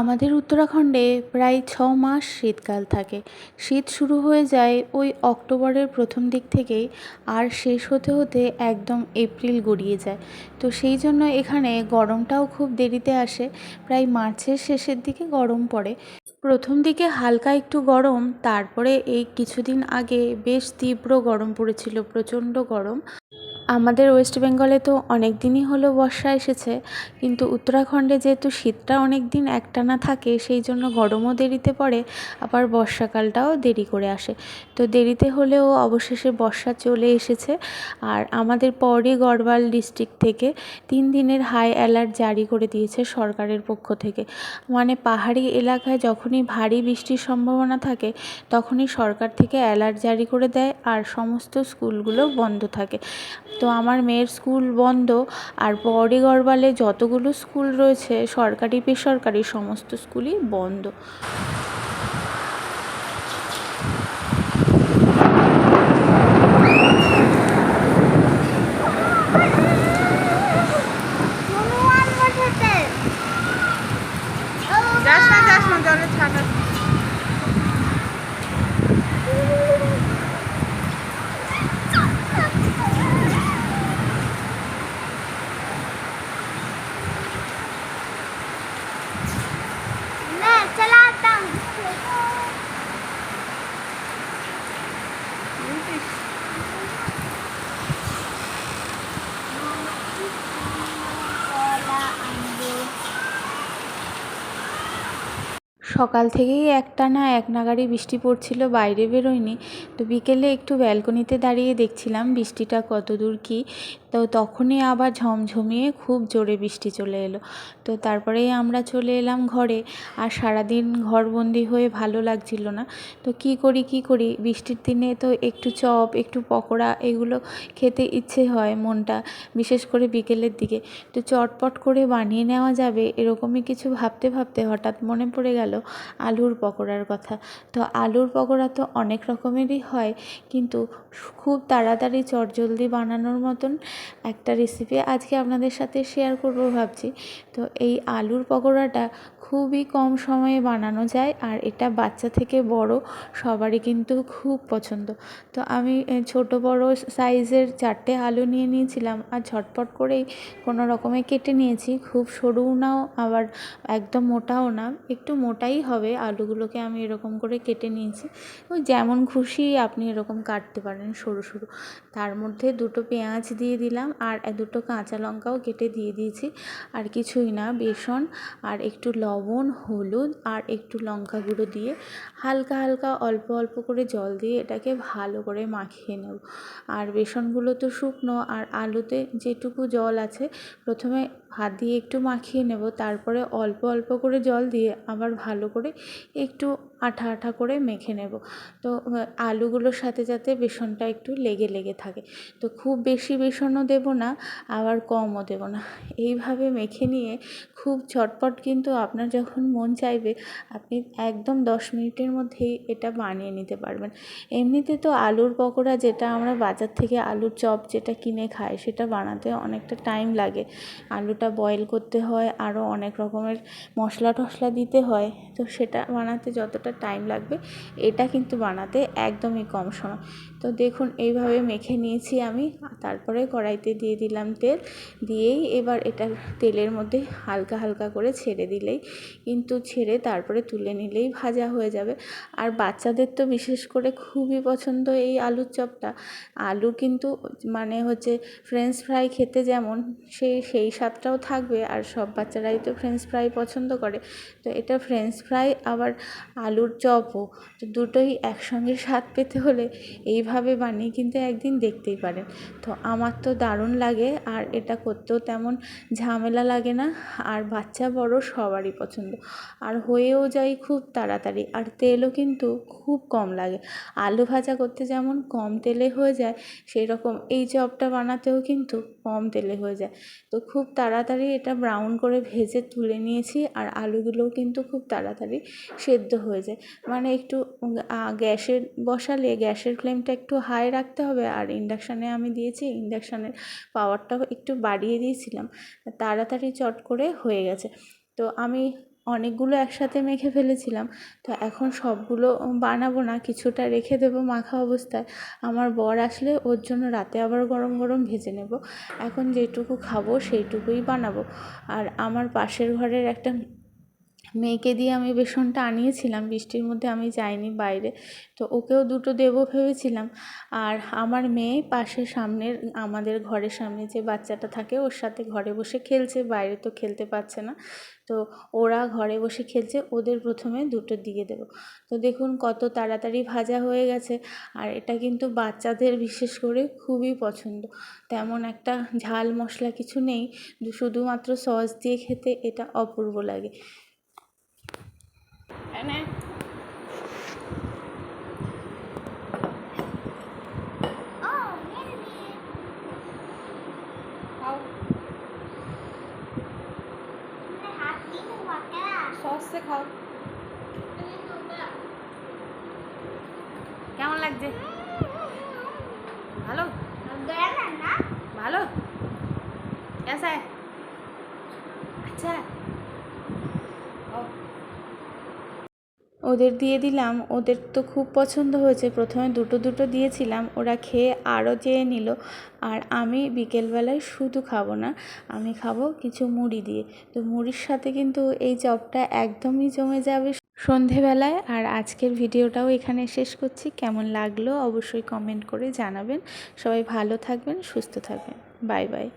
আমাদের উত্তরাখণ্ডে প্রায় 6 মাস শীতকাল থাকে। শীত শুরু হয়ে যায় ওই অক্টোবরের প্রথম দিক থেকেই, আর শেষ হতে হতে একদম এপ্রিল গড়িয়ে যায়। তো সেই জন্য এখানে গরমটাও খুব দেরিতে আসে, প্রায় মার্চের শেষের দিকে গরম পড়ে। প্রথম দিকে হালকা একটু গরম, তারপরে এই কিছুদিন আগে বেশ তীব্র গরম পড়েছিল, প্রচণ্ড গরম। আমাদের ওয়েস্ট বেঙ্গলে তো অনেক দিনই হলো বর্ষা এসেছে, কিন্তু উত্তরাখণ্ডে যেহেতু শীতটা অনেক দিন একটানা থাকে, সেই জন্য গরমও দেরিতে পড়ে, আবার বর্ষাকালটাও দেরি করে আসে। তো দেরিতে হলেও অবশেষে বর্ষা চলে এসেছে। আর আমাদের পৌরি গড়বাল ডিস্ট্রিক্ট থেকে 3 দিনের হাই অ্যালার্ট জারি করে দিয়েছে সরকারের পক্ষ থেকে। মানে পাহাড়ি এলাকায় যখনই ভারী বৃষ্টির সম্ভাবনা থাকে, তখনই সরকার থেকে অ্যালার্ট জারি করে দেয়, আর সমস্ত স্কুলগুলো বন্ধ থাকে। তো আমার মেয়ের স্কুল বন্ধ, আর পৌরি গড়বালে যতগুলো স্কুল রয়েছে সরকারি বেসরকারি সমস্ত স্কুলই বন্ধ। জলের ছাতা সকাল থেকেই একটানা এক নাগাড়ি বৃষ্টি পড়ছিল, বাইরে বেরোয়নি। তো বিকেলে একটু ব্যালকনিতে দাঁড়িয়ে দেখছিলাম বৃষ্টিটা কত দূর কী। তো তখনই আবার ঝমঝমিয়ে খুব জোরে বৃষ্টি চলে এলো। তো তারপরেই আমরা চলে এলাম ঘরে। আর সারাদিন ঘরবন্দি হয়ে ভালো লাগছিল না। তো কী করি, বৃষ্টির দিনে তো একটু চপ, একটু পকোড়া এগুলো খেতে ইচ্ছে হয় মনটা, বিশেষ করে বিকেলের দিকে। তো চটপট করে বানিয়ে নেওয়া যাবে এরকমই কিছু ভাবতে ভাবতে হঠাৎ মনে পড়ে গেল আলুর পকোড়ার কথা। তো আলুর পকোড়া তো অনেক রকমেরই হয়, কিন্তু খুব তাড়াতাড়ি চটজলদি বানানোর মতন একটা রেসিপি আজকে আপনাদের সাথে শেয়ার করব ভাবছি। তো এই আলুর পকোড়াটা খুবই কম সময়ে বানানো যায়, আর এটা বাচ্চা থেকে বড় সবারই কিন্তু খুব পছন্দ। তো আমি ছোট বড় সাইজের 4টে আলু নিয়ে নিয়েছিলাম, আর ঝটপট করেই কোনো রকমে কেটে নিয়েছি। খুব সরুও না, আবার একদম মোটাও না, একটু মোটাই হবে। আলুগুলোকে আমি এরকম করে কেটে নিয়েছি। ওই যেমন খুশি আপনি এরকম কাটতে পারেন সরু সরু। তার মধ্যে 2টো পেঁয়াজ দিয়ে দিলাম, আর 2টো কাঁচা লঙ্কাও কেটে দিয়ে দিয়েছি। আর কিছুই না, বেসন আর একটু লবণ, হলুদ আর একটু লঙ্কা গুঁড়ো দিয়ে হালকা হালকা অল্প অল্প করে জল দিয়ে এটাকে ভালো করে মাখিয়ে নেব। আর বেসনগুলো তো শুকনো, আর আলুতে যেটুকু জল আছে প্রথমে হাত দিয়ে একটু মাখিয়ে নেব, তারপরে অল্প অল্প করে জল দিয়ে আবার ভালো করে একটু আঠা আঠা করে মেখে নেব। তো আলুগুলোর সাথে যাতে বেসনটা একটু লেগে লেগে থাকে। তো খুব বেশি বেসনও দেব না, আবার কমও দেব না। এইভাবে মেখে নিয়ে খুব ঝটপট, কিন্তু আপনার যখন মন চাইবে আপনি একদম 10 মিনিটের মধ্যেই এটা বানিয়ে নিতে পারবেন। এমনিতে তো আলুর পকোড়া, যেটা আমরা বাজার থেকে আলুর চপ যেটা কিনে খাই, সেটা বানাতে অনেকটা টাইম লাগে। আলুটা বয়েল করতে হয়, আরও অনেক রকমের মশলা টশলা দিতে হয়। তো সেটা বানাতে যতটা টাইম লাগবে, এটা কিন্তু বানাতে একদমই কম সময়। তো দেখুন এইভাবে মেখে নিয়েছি আমি। তারপরে কড়াইতে দিয়ে দিলাম তেল, দিয়েই এবার এটা তেলের মধ্যে হালকা হালকা করে ছেড়ে দিলেই, কিন্তু ছেড়ে তারপরে তুলে নিলেই ভাজা হয়ে যাবে। আর বাচ্চাদের তো বিশেষ করে খুবই পছন্দ এই আলুর চপটা। আলু কিন্তু মানে হচ্ছে ফ্রেঞ্চ ফ্রাই খেতে যেমন সেই স্বাদটাও থাকবে, আর সব বাচ্চারাই তো ফ্রেঞ্চ ফ্রাই পছন্দ করে। তো এটা ফ্রেঞ্চ ফ্রাই আবার আলুর চপও, তো দুটোই একসঙ্গে স্বাদ পেতে হলে এইভাবে বানিয়ে কিন্তু একদিন দেখতেই পারেন। তো আমার তো দারুণ লাগে, আর এটা করতেও তেমন ঝামেলা লাগে না, আর বাচ্চা বড় সবারই পছন্দ, আর হয়েও যায় খুব তাড়াতাড়ি। আর তেলও কিন্তু খুব কম লাগে। আলু ভাজা করতে যেমন কম তেলে হয়ে যায়, সেই রকম এই চপটা বানাতেও কিন্তু কম তেলে হয়ে যায়। তো খুব তাড়াতাড়ি এটা ব্রাউন করে ভেজে তুলে নিয়েছি, আর আলুগুলোও কিন্তু খুব তাড়াতাড়ি সেদ্ধ হয়ে যায়। মানে একটু গ্যাসে বসালে গ্যাসের ফ্লেমটা একটু হাই রাখতে হবে, আর ইন্ডাকশানে আমি দিয়েছি, ইন্ডাকশানের পাওয়ারটাও একটু বাড়িয়ে দিয়েছিলাম, তাড়াতাড়ি চট করে হয়ে গেছে। তো আমি অনেকগুলো একসাথে মেখে ফেলেছিলাম, তো এখন সবগুলো বানাবো না, কিছুটা রেখে দেবো মাখা অবস্থায়। আমার বর আসলে ওর জন্য রাতে আবার গরম গরম ভেজে নেব। এখন যেটুকু খাবো সেইটুকুই বানাবো। আর আমার পাশের ঘরের একটা মেয়েকে দিয়ে আমি বেসনটা আনিয়েছিলাম, বৃষ্টির মধ্যে আমি যাইনি বাইরে, তো ওকেও দুটো দেবো ভেবেছিলাম। আর আমার মেয়ে পাশে সামনের আমাদের ঘরের সামনে যে বাচ্চাটা থাকে ওর সাথে ঘরে বসে খেলছে, বাইরে তো খেলতে পারছে না, তো ওরা ঘরে বসে খেলছে, ওদের প্রথমে দুটো দিয়ে দেবো। তো দেখুন কত তাড়াতাড়ি ভাজা হয়ে গেছে। আর এটা কিন্তু বাচ্চাদের বিশেষ করে খুবই পছন্দ। তেমন একটা ঝাল মশলা কিছু নেই, শুধুমাত্র সস দিয়ে খেতে এটা অপূর্ব লাগে। এনে খাও সস से খাও। কেমন লাগছে? ভালো ভালো कैसा है? अच्छा है। ওদের দিয়ে দিলাম, ওদের তো খুব পছন্দ হয়েছে। প্রথমে দুটো দুটো দিয়েছিলাম, ওরা খেয়ে আরও চেয়ে নিল। আর আমি বিকেলবেলায় শুধু খাবো না, আমি খাবো কিছু মুড়ি দিয়ে। তো মুড়ির সাথে কিন্তু এই চপটা একদমই জমে যাবে সন্ধেবেলায়। আর আজকের ভিডিওটাও এখানে শেষ করছি। কেমন লাগলো অবশ্যই কমেন্ট করে জানাবেন। সবাই ভালো থাকবেন, সুস্থ থাকবেন। Bye bye.